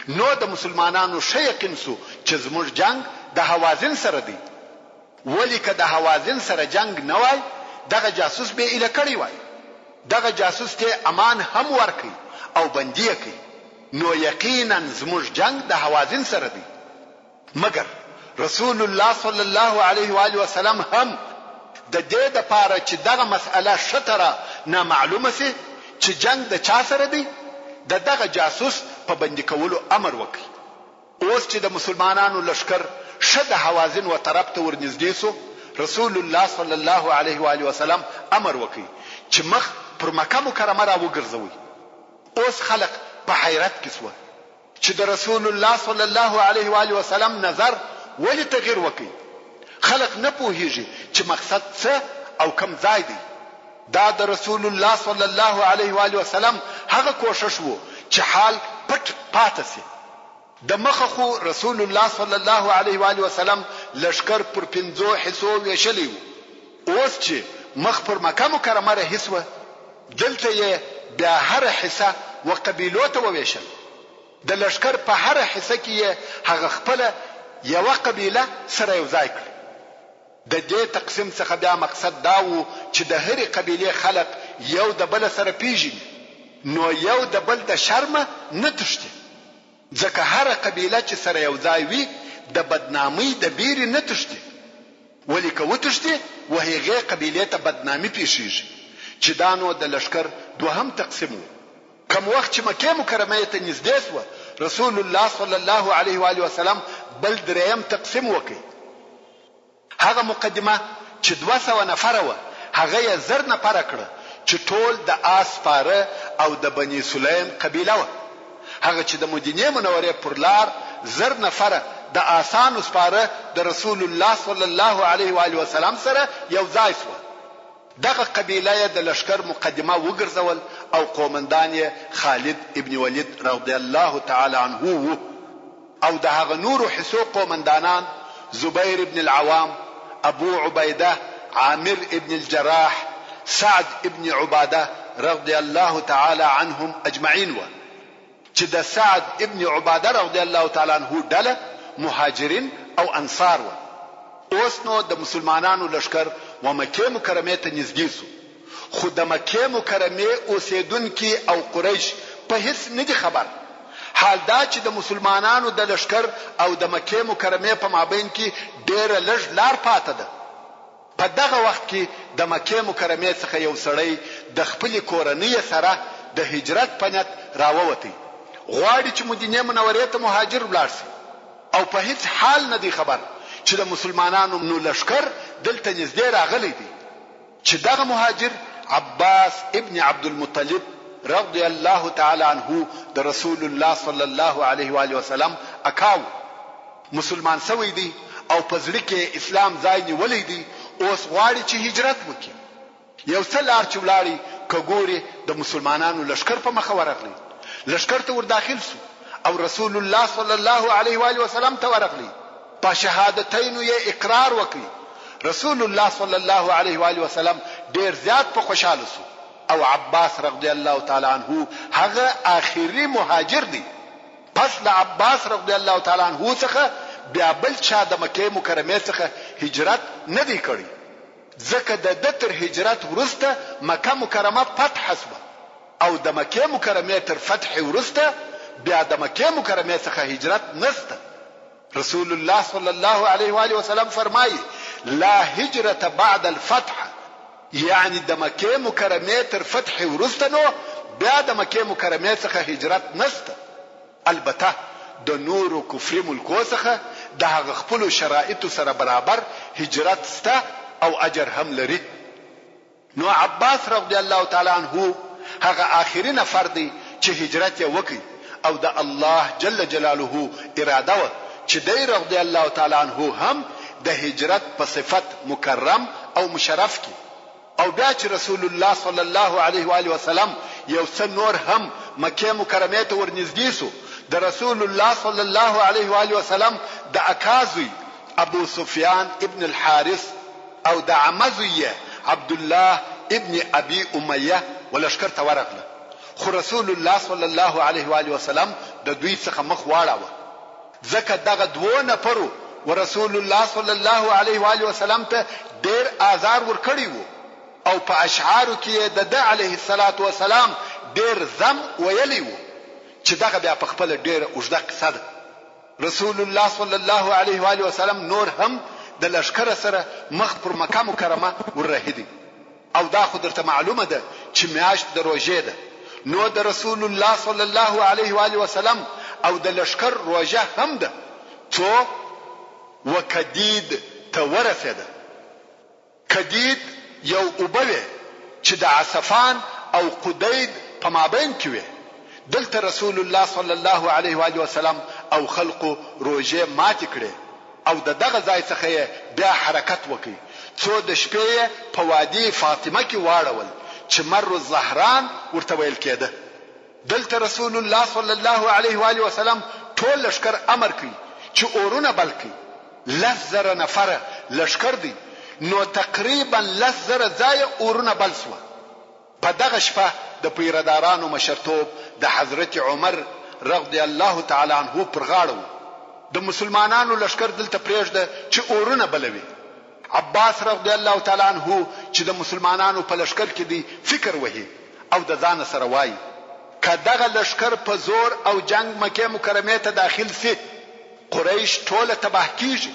نو د مسلمانانو ښه یقین سو چې زموږ جنگ د حوازن سره دی. ولی که د حوازن سره جنگ نه وای دغه جاسوس به اله کړی وای، دغه جاسوس ته امان هم ورکړي او بندي کړي، نو یقینا زموږ جنگ د حوازن سره دی. مگر رسول الله صلی الله علیه و آله وسلم هم د دې د پاره چې دغه مسأله شتره نه معلومه سي چې جنگ د چا سره دی دغه جاسوس په بندي کولو امر وکړي. اوس چې د مسلمانانو لشکر شد حوازن و طرف ته ورنږدې سو، رسول الله صلی الله علیه و آله وسلم امر وکړي چې مخ پر مکه مکرمه را وګرځوي. اوس خلق په حیرت کې سو چې د رسول الله صلی الله علیه و آله وسلم نظر ولی تغییر وکړي. خلق نه پوهیږي چې مقصد څه او کم ځای دی. دا د رسول الله صلی الله علیه و آله وسلم هغه کوشش وو چې حال پټ پاتې شي. د مخه خو رسول الله صلی الله علیه و آله وسلم لشکر پر 5 حصو ویشلی وو. اوس چې مخ پر مکه مکرمه رهیسوه دلته یې بیا هر حصه و قبیلو ته وویشل. د لشکر په هر حصه کې هغه خپل یو قبیله سره یو ځای کړ. د دې تقسیم څخه بیا مقصد دا وو چې د هرې قبیله خلق یو د بل سره پیژني، نو یو د بل د شرمه نه تښتي. ځکه هر قبیله چې سره یو ځای وي د بدنامۍ د بیرې نه تښتي، ولی که وتښتي و هغې قبیلې ته بدنامي پیښیږي. چې دا نو د لشکر دوهم تقسیم وو. کوم وخت چې مکې مکرمه ته نږدې سوه رسول الله صلی الله علیه و آله وسلم بل دریم تقسیم وکړي. هغه مقدمه چې 200 نفره وه هغه یې 1000 نفره کړه چې ټول د آس سپاره او د بني سلیم قبیله وه. هغه چې د مدینې منورې پر لار 1000 نفره د آسانو سپاره د رسول الله صلی الله علیه و آله وسلم سره یو ځای سوه. دغه قبیله د لشکر مقدمه وګرځول او قومندان یې خالد ابن ولید رضی الله تعالی عنه وو او د هغه نورو حصو قومندانان زبیر ابن العوام، ابو عبیده، عامر ابن الجراح، سعد ابن عباده رضی الله تعالی عنهم اجمعین و. چې د سعد ابن عباده رضی الله تعالی عنه ډله مهاجرین او انصار و. اوس نو د مسلمانانو لشکر و مکه مکرمه ته نږدې سو، خو د مکه مکرمه اوسیدونکي او قریش په هیڅ نه دي خبر. حال دا چې د مسلمانانو د لشکر او د مکه مکرمه په مابین کې ډېر لږ لار پاتې ده. په دغه وخت کې د مکه مکرمه څخه یو سړی د خپل کورنۍ سره د هجرت په نیت راووتی، غواړي چې مدینه منورې ته مهاجر ولاړ شي او په هیڅ حال نه دی خبر چې د مسلمانانو نو لشکر دلته نږدې راغلی دی. چې دغه مهاجر عباس ابن عبد المطلب رضی الله تعالی عنه د رسول الله صلی الله علیه و آله وسلم اکاو مسلمان سوی دی او په ځل کې اسلام ځای نیولې دی. اوس غواړي چې هجرت وکړي. یو څه لار چې ولاړی کګوري د مسلمانانو لشکر په مخ ورغلی، لشکر ته ور داخل سو او رسول الله صلی الله علیه و آله وسلم ته ورغلی. په شهادتینو یې اقرار وکړي. رسول الله صلی الله علیه و آله وسلم ډیر زیات په خوشاله سو او عباس رضی الله تعالی عنه هغه آخري مهاجر دی. پس له عباس رضی الله تعالی عنه څخه بیا بل چا د مکه مکرمه څخه هجرت نه دی کړی، ځکه د تر هجرت ورسته مکه مکرمه فتح شوه او د مکه مکرمه تر فتح ورسته بیا د مکه مکرمه څخه هجرت نسته. رسول الله صلی الله علیه و آله وسلم فرمایي لا هجرت بعد الفتح، یعنی د مکه مکرمه تر فتح ورسته نو بیا د مکه مکرمه څخه هجرت نسته. البته د نور کفر ملکو څخه د هغه خپلو شرایطو سره برابر هجرت سته او اجر هم لري. نو عباس رضی الله تعالی عنه هغه آخري نفر دی چې هجرت یې وکړي او د الله جل جلاله اراده و چې دی رضی الله تعالی عنه هم د هجرت په صفت مکرم او مشرف کی. او بیا چې رسول الله صلی الله علیه و آله وسلم یو څه نور هم مکه مکرمه ته ورنږدې سو، د رسول الله صلی الله علیه و آله وسلم د اکازوی ابو سفیان ابن الحارث او د عمزوی عبد الله ابن ابي اميه ولشکر ته ورغله، خو رسول الله صلی الله علیه و آله وسلم د دوی څخه مخ واړاوه ځکه دغه دوه نفرو ورسول الله صلی الله علیه و آله وسلم ته ډیر آزار ورکړی وو او په اشعارو کې د علیه الصلاة والسلام ډیر زم ویلی وو چې دغه بیا په خپل ډیره اوږده قصه ده. رسول الله صلی الله علیه و آله وسلم نور هم د لشکره سره مخ پر مکه مکرمه ورهیدي او دا خو درته معلومه ده چې میاشت د روژې ده. نو د رسول الله صلی الله علیه و آله وسلم او د لشکر روژه هم ده څو وکدید ته ورسېده. کدید یو اوبه چې د عصفان او قدید په مابین کې وي. دلته رسول الله صلی الله علیه و آله وسلم او خلقو روژه ماتې کړې او دغه ځای څخه بیا حرکت وکړي څو د شپې په وادي فاطمه کې واړول چې مر الزهران ورته ویل کېده. دلته رسول الله صلی الله علیه و آله وسلم ټول لشکر امر کوي چې اورونه بل کړي. 10,000 نفره لشکر دی، نو تقریبا 10,000 ځای اورونه بل سو. په دغه شپه د پیردارانو مشرتوب د حضرت عمر رضی الله تعالی عنه پر غاړه د مسلمانانو لشکر دلته پریږده چې اورونه بلوي. عباس رضی الله تعالی عنه چې د مسلمانانو په لشکر کې دی فکر وهي او د ځان سره وایي کداغه لشکر په زور او جنگ مکه مکرمه ته داخل سي قریش ټوله تباه کیږي.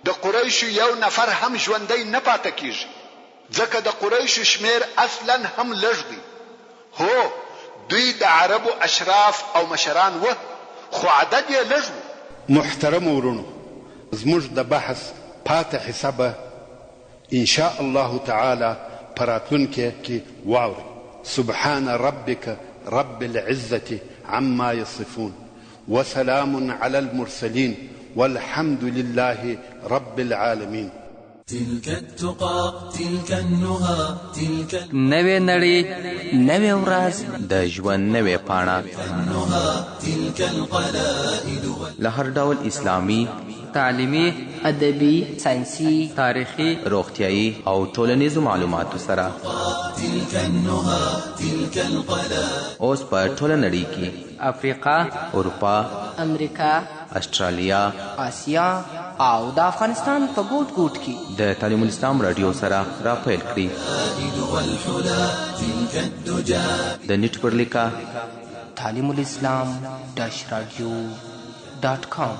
د قریش یو نفر هم ژوندۍ نه پاتې کیږي ځکه د قریش شمیر اصلا هم لږ دی. هو دوی د عربو اشراف او مشران و خو عدد یې لږ و. محترم ورونو، زموږ د بحث پاتې حسابه ان شاء الله تعالی پراتونکي کې واوري. سبحان ربك رب العزة عما يصفون وسلام على المرسلين والحمد لله رب العالمين. تلك التقى تلك النهى تلك نوې نړۍ نوې ورځ د ژوند نوې پاڼه النهى تلك القلائد له هر ډول اسلامي، تعلیمي، ادبي، ساینسي، تاریخي، روغتیايي او ټولنیزو معلوماتو سره تلك النهى تلك القلائد اوس په ټوله نړۍ کې افریقا، اروپا، امریکا، استرالیا، آسیا او د افغانستان په ګوټ ګوټ کې د تعلیم الاسلام رادیو سره راپیل کړي. د نیټ پر لیکه تعلیم الاسلام-radio.com